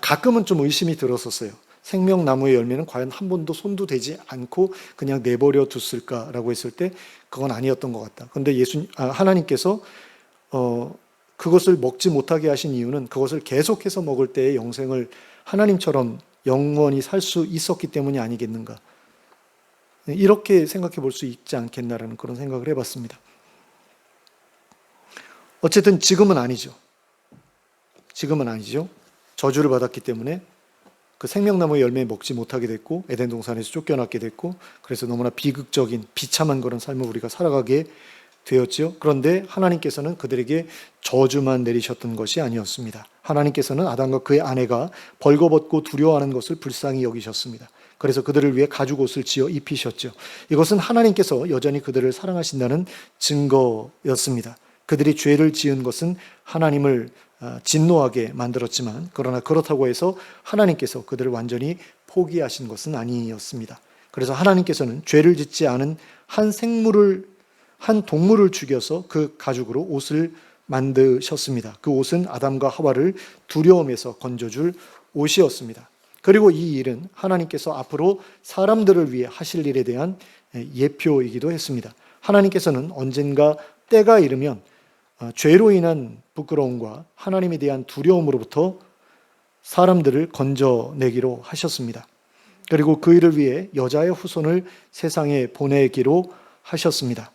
가끔은 좀 의심이 들었었어요. 생명나무의 열매는 과연 한 번도 손도 대지 않고 그냥 내버려 뒀을까라고 했을 때 그건 아니었던 것 같다. 그런데 하나님께서 그것을 먹지 못하게 하신 이유는 그것을 계속해서 먹을 때의 영생을 하나님처럼 영원히 살 수 있었기 때문이 아니겠는가. 이렇게 생각해 볼 수 있지 않겠나라는 그런 생각을 해봤습니다. 어쨌든 지금은 아니죠. 저주를 받았기 때문에 그 생명나무의 열매 먹지 못하게 됐고, 에덴 동산에서 쫓겨났게 됐고, 그래서 너무나 비극적인 비참한 그런 삶을 우리가 살아가게 되었지요. 그런데 하나님께서는 그들에게 저주만 내리셨던 것이 아니었습니다. 하나님께서는 아담과 그의 아내가 벌거벗고 두려워하는 것을 불쌍히 여기셨습니다. 그래서 그들을 위해 가죽옷을 지어 입히셨죠. 이것은 하나님께서 여전히 그들을 사랑하신다는 증거였습니다. 그들이 죄를 지은 것은 하나님을 진노하게 만들었지만, 그러나 그렇다고 해서 하나님께서 그들을 완전히 포기하신 것은 아니었습니다. 그래서 하나님께서는 죄를 짓지 않은 한 동물을 죽여서 그 가죽으로 옷을 만드셨습니다. 그 옷은 아담과 하와를 두려움에서 건져줄 옷이었습니다. 그리고 이 일은 하나님께서 앞으로 사람들을 위해 하실 일에 대한 예표이기도 했습니다. 하나님께서는 언젠가 때가 이르면 죄로 인한 부끄러움과 하나님에 대한 두려움으로부터 사람들을 건져내기로 하셨습니다. 그리고 그 일을 위해 여자의 후손을 세상에 보내기로 하셨습니다.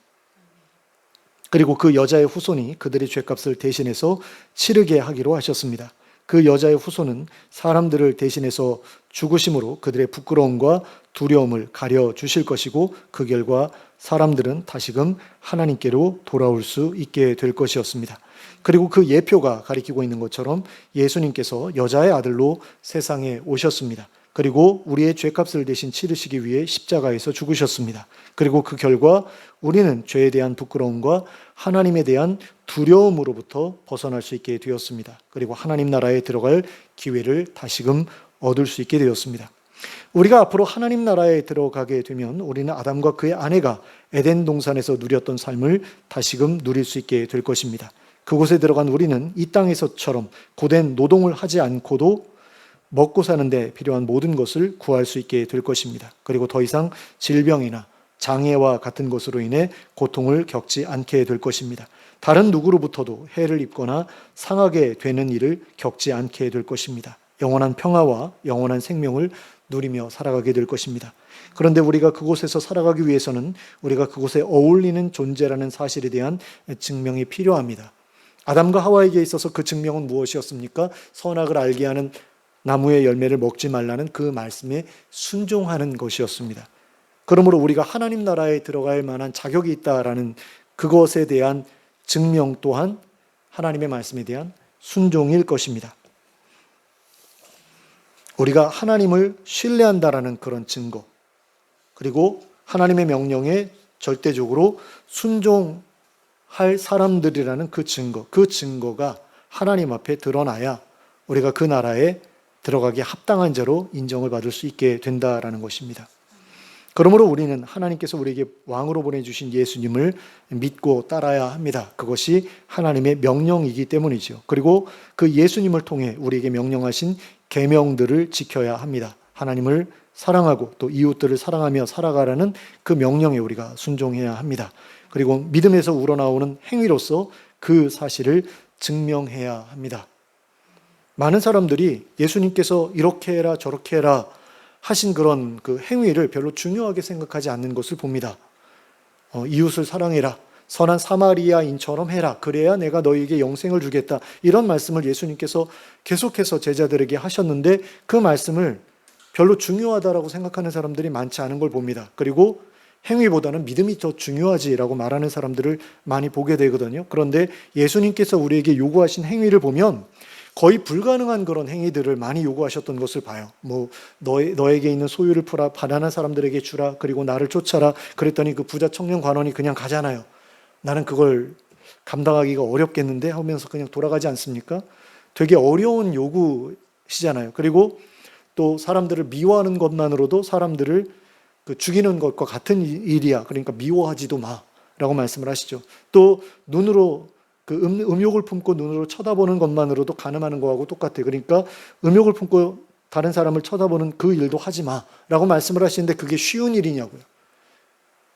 그리고 그 여자의 후손이 그들의 죄값을 대신해서 치르게 하기로 하셨습니다. 그 여자의 후손은 사람들을 대신해서 죽으심으로 그들의 부끄러움과 두려움을 가려주실 것이고, 그 결과 사람들은 다시금 하나님께로 돌아올 수 있게 될 것이었습니다. 그리고 그 예표가 가리키고 있는 것처럼 예수님께서 여자의 아들로 세상에 오셨습니다. 그리고 우리의 죄값을 대신 치르시기 위해 십자가에서 죽으셨습니다. 그리고 그 결과 우리는 죄에 대한 부끄러움과 하나님에 대한 두려움으로부터 벗어날 수 있게 되었습니다. 그리고 하나님 나라에 들어갈 기회를 다시금 얻을 수 있게 되었습니다. 우리가 앞으로 하나님 나라에 들어가게 되면 우리는 아담과 그의 아내가 에덴 동산에서 누렸던 삶을 다시금 누릴 수 있게 될 것입니다. 그곳에 들어간 우리는 이 땅에서처럼 고된 노동을 하지 않고도 먹고 사는데 필요한 모든 것을 구할 수 있게 될 것입니다. 그리고 더 이상 질병이나 장애와 같은 것으로 인해 고통을 겪지 않게 될 것입니다. 다른 누구로부터도 해를 입거나 상하게 되는 일을 겪지 않게 될 것입니다. 영원한 평화와 영원한 생명을 누리며 살아가게 될 것입니다. 그런데 우리가 그곳에서 살아가기 위해서는 우리가 그곳에 어울리는 존재라는 사실에 대한 증명이 필요합니다. 아담과 하와에게 있어서 그 증명은 무엇이었습니까? 선악을 알게 하는 나무의 열매를 먹지 말라는 그 말씀에 순종하는 것이었습니다. 그러므로 우리가 하나님 나라에 들어갈 만한 자격이 있다라는 그것에 대한 증명 또한 하나님의 말씀에 대한 순종일 것입니다. 우리가 하나님을 신뢰한다라는 그런 증거, 그리고 하나님의 명령에 절대적으로 순종할 사람들이라는 그 증거가 하나님 앞에 드러나야 우리가 그 나라에 들어가기에 합당한 자로 인정을 받을 수 있게 된다라는 것입니다. 그러므로 우리는 하나님께서 우리에게 왕으로 보내주신 예수님을 믿고 따라야 합니다. 그것이 하나님의 명령이기 때문이죠. 그리고 그 예수님을 통해 우리에게 명령하신 계명들을 지켜야 합니다. 하나님을 사랑하고 또 이웃들을 사랑하며 살아가라는 그 명령에 우리가 순종해야 합니다. 그리고 믿음에서 우러나오는 행위로서 그 사실을 증명해야 합니다. 많은 사람들이 예수님께서 이렇게 해라 저렇게 해라 하신 그런 그 행위를 별로 중요하게 생각하지 않는 것을 봅니다. 이웃을 사랑해라, 선한 사마리아인처럼 해라, 그래야 내가 너희에게 영생을 주겠다, 이런 말씀을 예수님께서 계속해서 제자들에게 하셨는데 그 말씀을 별로 중요하다라고 생각하는 사람들이 많지 않은 걸 봅니다. 그리고 행위보다는 믿음이 더 중요하지라고 말하는 사람들을 많이 보게 되거든요. 그런데 예수님께서 우리에게 요구하신 행위를 보면 거의 불가능한 그런 행위들을 많이 요구하셨던 것을 봐요. 너에게 있는 소유를 풀어 가난한 사람들에게 주라, 그리고 나를 쫓아라. 그랬더니 그 부자 청년 관원이 그냥 가잖아요. 나는 그걸 감당하기가 어렵겠는데 하면서 그냥 돌아가지 않습니까? 되게 어려운 요구시잖아요. 그리고 또 사람들을 미워하는 것만으로도 사람들을 죽이는 것과 같은 일이야. 그러니까 미워하지도 마라고 말씀을 하시죠. 또 눈으로 음욕을 품고 눈으로 쳐다보는 것만으로도 간음하는 거하고 똑같아요. 그러니까 음욕을 품고 다른 사람을 쳐다보는 그 일도 하지 마라고 말씀을 하시는데 그게 쉬운 일이냐고요.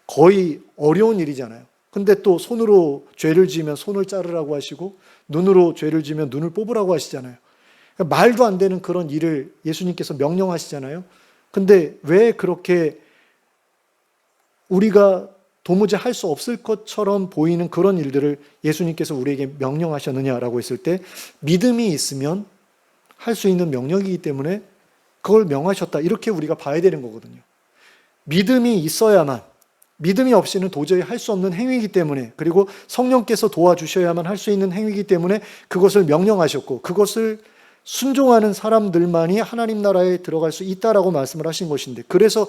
거의 어려운 일이잖아요. 근데 또 손으로 죄를 지으면 손을 자르라고 하시고 눈으로 죄를 지으면 눈을 뽑으라고 하시잖아요. 그러니까 말도 안 되는 그런 일을 예수님께서 명령하시잖아요. 근데 왜 그렇게 우리가 도무지 할 수 없을 것처럼 보이는 그런 일들을 예수님께서 우리에게 명령하셨느냐라고 했을 때 믿음이 있으면 할 수 있는 명령이기 때문에 그걸 명하셨다, 이렇게 우리가 봐야 되는 거거든요. 믿음이 있어야만, 믿음이 없이는 도저히 할 수 없는 행위이기 때문에, 그리고 성령께서 도와주셔야만 할 수 있는 행위이기 때문에 그것을 명령하셨고 그것을 순종하는 사람들만이 하나님 나라에 들어갈 수 있다라고 말씀을 하신 것인데, 그래서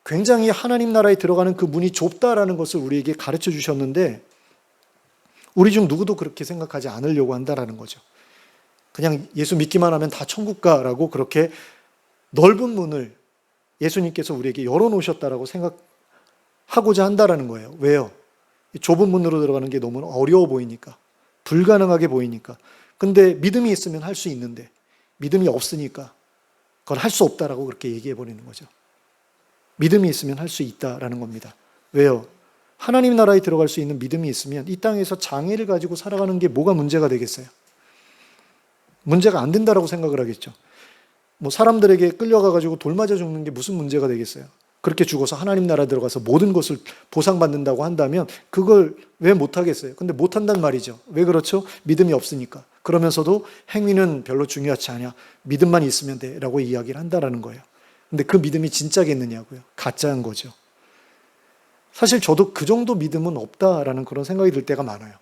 굉장히 하나님 나라에 들어가는 그 문이 좁다라는 것을 우리에게 가르쳐 주셨는데 우리 중 누구도 그렇게 생각하지 않으려고 한다라는 거죠. 그냥 예수 믿기만 하면 다 천국 가라고 그렇게 넓은 문을 예수님께서 우리에게 열어놓으셨다라고 생각하고자 한다라는 거예요. 왜요? 좁은 문으로 들어가는 게 너무 어려워 보이니까, 불가능하게 보이니까. 근데 믿음이 있으면 할 수 있는데 믿음이 없으니까 그걸 할 수 없다라고 그렇게 얘기해 버리는 거죠. 믿음이 있으면 할 수 있다라는 겁니다. 왜요? 하나님 나라에 들어갈 수 있는 믿음이 있으면 이 땅에서 장애를 가지고 살아가는 게 뭐가 문제가 되겠어요? 문제가 안 된다라고 생각을 하겠죠. 뭐 사람들에게 끌려가가지고 돌 맞아 죽는 게 무슨 문제가 되겠어요? 그렇게 죽어서 하나님 나라 들어가서 모든 것을 보상받는다고 한다면 그걸 왜 못하겠어요? 근데 못한단 말이죠. 왜 그렇죠? 믿음이 없으니까. 그러면서도 행위는 별로 중요하지 않냐. 믿음만 있으면 돼 라고 이야기를 한다라는 거예요. 근데 그 믿음이 진짜겠느냐고요. 가짜인 거죠. 사실 저도 그 정도 믿음은 없다라는 그런 생각이 들 때가 많아요.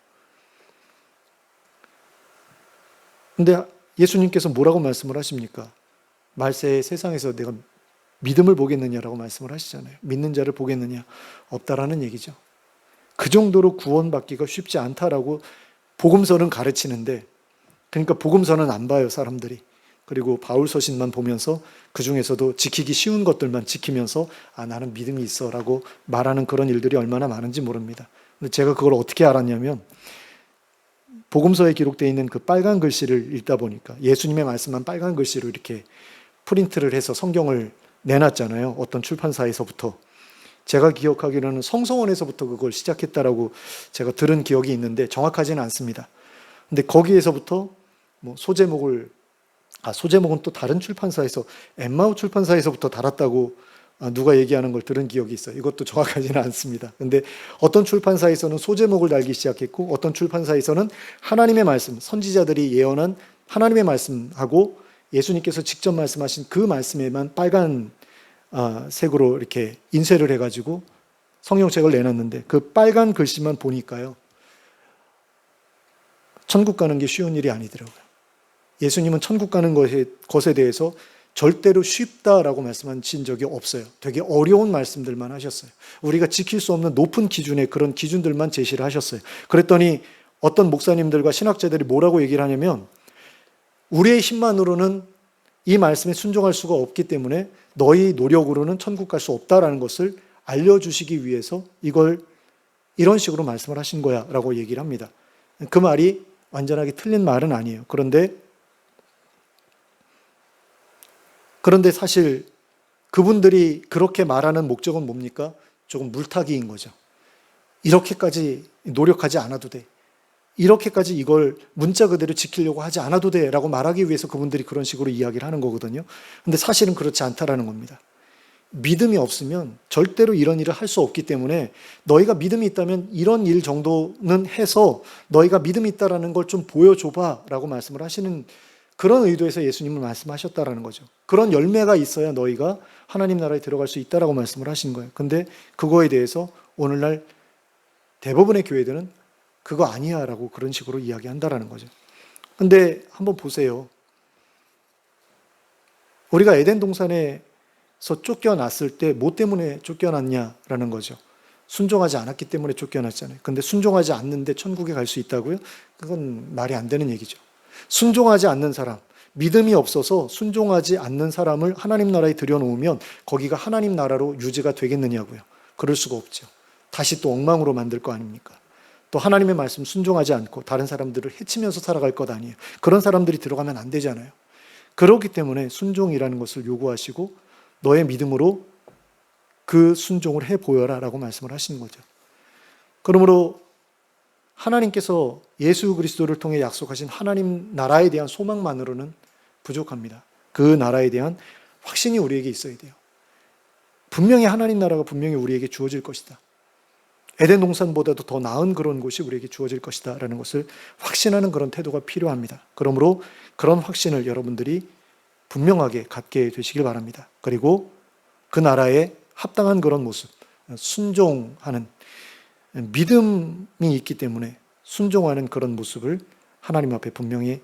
근데 예수님께서 뭐라고 말씀을 하십니까? 말세에 세상에서 내가 믿음을 보겠느냐라고 말씀을 하시잖아요. 믿는 자를 보겠느냐? 없다라는 얘기죠. 그 정도로 구원받기가 쉽지 않다라고 복음서는 가르치는데, 그러니까 복음서는 안 봐요, 사람들이. 그리고 바울 서신만 보면서 그 중에서도 지키기 쉬운 것들만 지키면서 나는 믿음이 있어 라고 말하는 그런 일들이 얼마나 많은지 모릅니다. 근데 제가 그걸 어떻게 알았냐면 복음서에 기록되어 있는 그 빨간 글씨를 읽다 보니까 예수님의 말씀만 빨간 글씨로 이렇게 프린트를 해서 성경을 내놨잖아요. 어떤 출판사에서부터. 제가 기억하기로는 성서원에서부터 그걸 시작했다라고 제가 들은 기억이 있는데 정확하지는 않습니다. 근데 거기에서부터 뭐 소제목은 또 다른 출판사에서 엠마오 출판사에서부터 달았다고 누가 얘기하는 걸 들은 기억이 있어요. 이것도 정확하지는 않습니다. 근데 어떤 출판사에서는 소제목을 달기 시작했고 어떤 출판사에서는 하나님의 말씀, 선지자들이 예언한 하나님의 말씀하고 예수님께서 직접 말씀하신 그 말씀에만 빨간 색으로 이렇게 인쇄를 해가지고 성경책을 내놨는데 그 빨간 글씨만 보니까요. 천국 가는 게 쉬운 일이 아니더라고요. 예수님은 천국 가는 것에 대해서 절대로 쉽다라고 말씀하신 적이 없어요. 되게 어려운 말씀들만 하셨어요. 우리가 지킬 수 없는 높은 기준의 그런 기준들만 제시를 하셨어요. 그랬더니 어떤 목사님들과 신학자들이 뭐라고 얘기를 하냐면 우리의 힘만으로는 이 말씀에 순종할 수가 없기 때문에 너희 노력으로는 천국 갈 수 없다라는 것을 알려주시기 위해서 이걸 이런 식으로 말씀을 하신 거야 라고 얘기를 합니다. 그 말이 완전하게 틀린 말은 아니에요. 그런데 사실 그분들이 그렇게 말하는 목적은 뭡니까? 조금 물타기인 거죠. 이렇게까지 노력하지 않아도 돼. 이렇게까지 이걸 문자 그대로 지키려고 하지 않아도 돼 라고 말하기 위해서 그분들이 그런 식으로 이야기를 하는 거거든요. 근데 사실은 그렇지 않다라는 겁니다. 믿음이 없으면 절대로 이런 일을 할 수 없기 때문에 너희가 믿음이 있다면 이런 일 정도는 해서 너희가 믿음이 있다라는 걸 좀 보여줘봐 라고 말씀을 하시는 그런 의도에서 예수님은 말씀하셨다라는 거죠. 그런 열매가 있어야 너희가 하나님 나라에 들어갈 수 있다라고 말씀을 하신 거예요. 근데 그거에 대해서 오늘날 대부분의 교회들은 그거 아니야 라고 그런 식으로 이야기한다라는 거죠. 근데 한번 보세요. 우리가 에덴 동산에서 쫓겨났을 때 뭐 때문에 쫓겨났냐라는 거죠. 순종하지 않았기 때문에 쫓겨났잖아요. 근데 순종하지 않는데 천국에 갈 수 있다고요? 그건 말이 안 되는 얘기죠. 순종하지 않는 사람, 믿음이 없어서 순종하지 않는 사람을 하나님 나라에 들여놓으면 거기가 하나님 나라로 유지가 되겠느냐고요. 그럴 수가 없죠. 다시 또 엉망으로 만들 거 아닙니까? 또 하나님의 말씀 순종하지 않고 다른 사람들을 해치면서 살아갈 것 아니에요. 그런 사람들이 들어가면 안 되잖아요. 그렇기 때문에 순종이라는 것을 요구하시고 너의 믿음으로 그 순종을 해 보여라 라고 말씀을 하시는 거죠. 그러므로 하나님께서 예수 그리스도를 통해 약속하신 하나님 나라에 대한 소망만으로는 부족합니다. 그 나라에 대한 확신이 우리에게 있어야 돼요. 분명히 하나님 나라가 분명히 우리에게 주어질 것이다. 에덴 동산보다도 더 나은 그런 곳이 우리에게 주어질 것이다 라는 것을 확신하는 그런 태도가 필요합니다. 그러므로 그런 확신을 여러분들이 분명하게 갖게 되시길 바랍니다. 그리고 그 나라에 합당한 그런 모습, 순종하는 믿음이 있기 때문에 순종하는 그런 모습을 하나님 앞에 분명히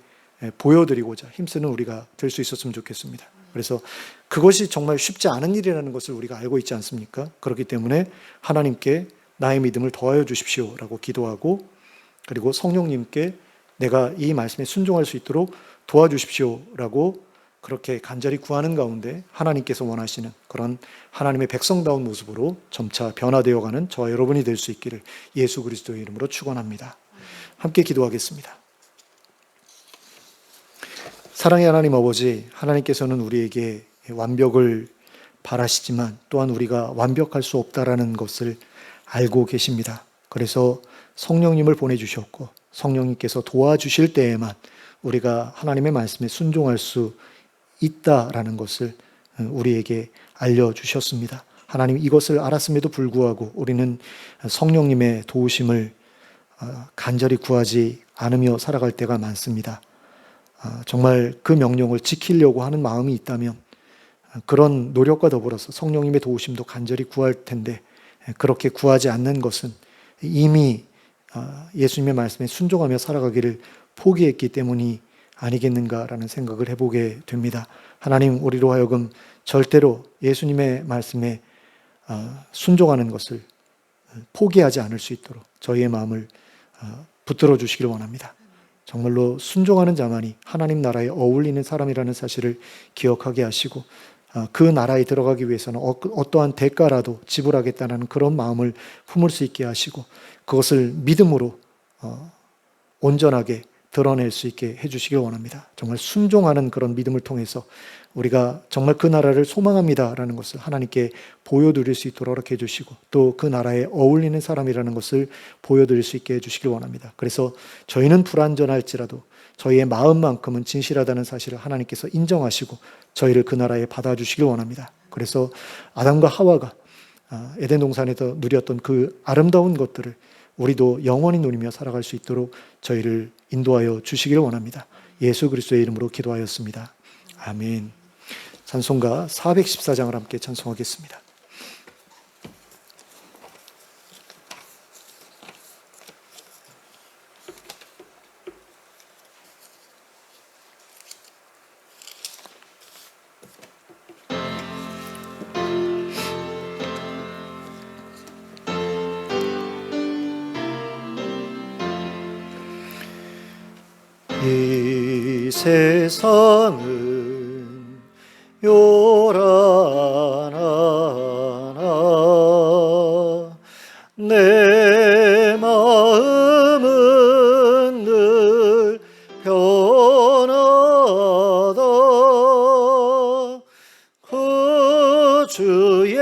보여드리고자 힘쓰는 우리가 될 수 있었으면 좋겠습니다. 그래서 그것이 정말 쉽지 않은 일이라는 것을 우리가 알고 있지 않습니까? 그렇기 때문에 하나님께 나의 믿음을 더하여 주십시오 라고 기도하고 그리고 성령님께 내가 이 말씀에 순종할 수 있도록 도와주십시오라고 그렇게 간절히 구하는 가운데 하나님께서 원하시는 그런 하나님의 백성다운 모습으로 점차 변화되어가는 저와 여러분이 될 수 있기를 예수 그리스도의 이름으로 축원합니다. 함께 기도하겠습니다. 사랑의 하나님 아버지, 하나님께서는 우리에게 완벽을 바라시지만 또한 우리가 완벽할 수 없다라는 것을 알고 계십니다. 그래서 성령님을 보내주셨고 성령님께서 도와주실 때에만 우리가 하나님의 말씀에 순종할 수 있다라는 것을 우리에게 알려주셨습니다. 하나님, 이것을 알았음에도 불구하고 우리는 성령님의 도우심을 간절히 구하지 않으며 살아갈 때가 많습니다. 정말 그 명령을 지키려고 하는 마음이 있다면 그런 노력과 더불어서 성령님의 도우심도 간절히 구할 텐데 그렇게 구하지 않는 것은 이미 예수님의 말씀에 순종하며 살아가기를 포기했기 때문이 아니겠는가라는 생각을 해보게 됩니다. 하나님, 우리로 하여금 절대로 예수님의 말씀에 순종하는 것을 포기하지 않을 수 있도록 저희의 마음을 붙들어 주시기를 원합니다. 정말로 순종하는 자만이 하나님 나라에 어울리는 사람이라는 사실을 기억하게 하시고 그 나라에 들어가기 위해서는 어떠한 대가라도 지불하겠다는 그런 마음을 품을 수 있게 하시고 그것을 믿음으로 온전하게 드러낼 수 있게 해주시길 원합니다. 정말 순종하는 그런 믿음을 통해서 우리가 정말 그 나라를 소망합니다라는 것을 하나님께 보여드릴 수 있도록 허락해 주시고 또 그 나라에 어울리는 사람이라는 것을 보여드릴 수 있게 해주시길 원합니다. 그래서 저희는 불완전할지라도 저희의 마음만큼은 진실하다는 사실을 하나님께서 인정하시고 저희를 그 나라에 받아주시길 원합니다. 그래서 아담과 하와가 에덴 동산에서 누렸던 그 아름다운 것들을 우리도 영원히 누리며 살아갈 수 있도록 저희를 인도하여 주시기를 원합니다. 예수 그리스도의 이름으로 기도하였습니다. 아멘. 찬송가 414장을 함께 찬송하겠습니다. 이 세상은 요란하나 내 마음은 늘 변하다. 그 주의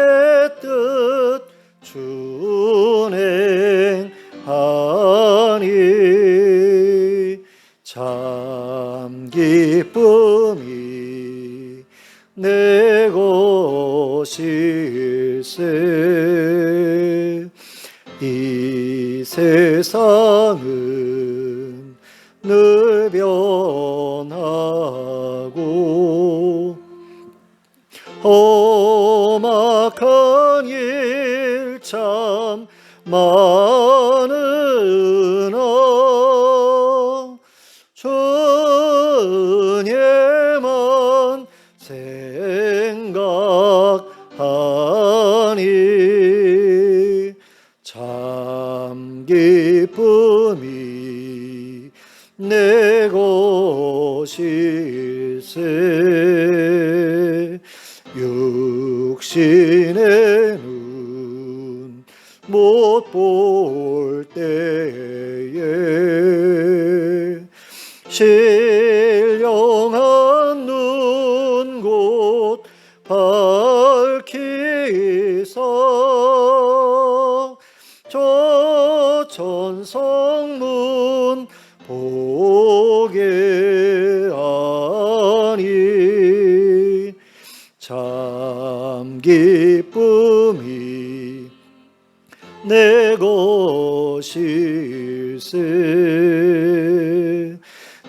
뜻 준행하니 참 기쁨이 내 것일세. 이 세상은 늘 변하고 험악한 일 참 많으나 주님만 생각하니 참 기쁨이 내 것일세. 육신의 눈 못 볼 때에 신령한 눈 곧 밝히사 저 천성문 보게 하니 참 기쁨이 내 것일세.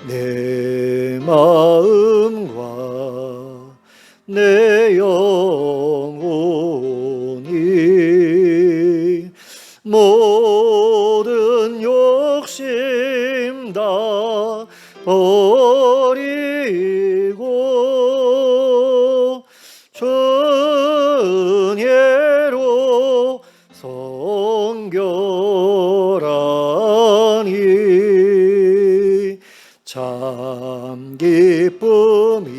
내 마음과 내 영혼이 모든 욕심 다 버리고 주님으로 성결하니 참 기쁨이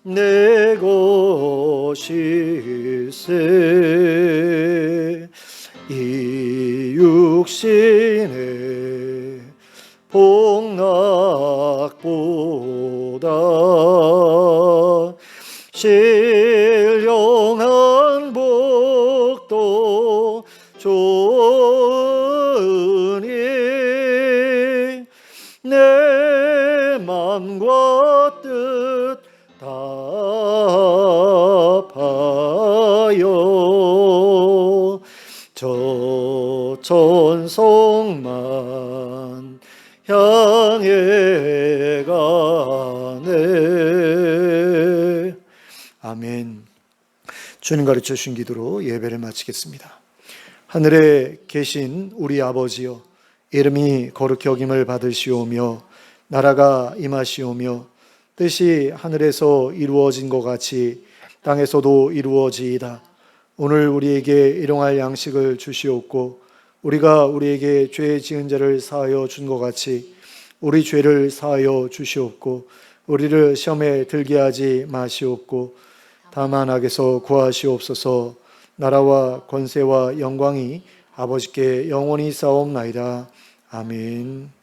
내 것일세. 이 육신의 복락보다 신령한 복도 좋으니 내 맘과 뜻 답하여 저 천성만 향해 가네. 아멘. 주님 가르쳐 주신 기도로 예배를 마치겠습니다. 하늘에 계신 우리 아버지여, 이름이 거룩히 여김을 받으시오며 나라가 임하시오며 뜻이 하늘에서 이루어진 것 같이 땅에서도 이루어지이다. 오늘 우리에게 일용할 양식을 주시옵고 우리가 우리에게 죄 지은 자를 사하여 준 것 같이 우리 죄를 사하여 주시옵고 우리를 시험에 들게 하지 마시옵고 다만 악에서 구하시옵소서. 나라와 권세와 영광이 아버지께 영원히 쌓옵나이다. 아멘.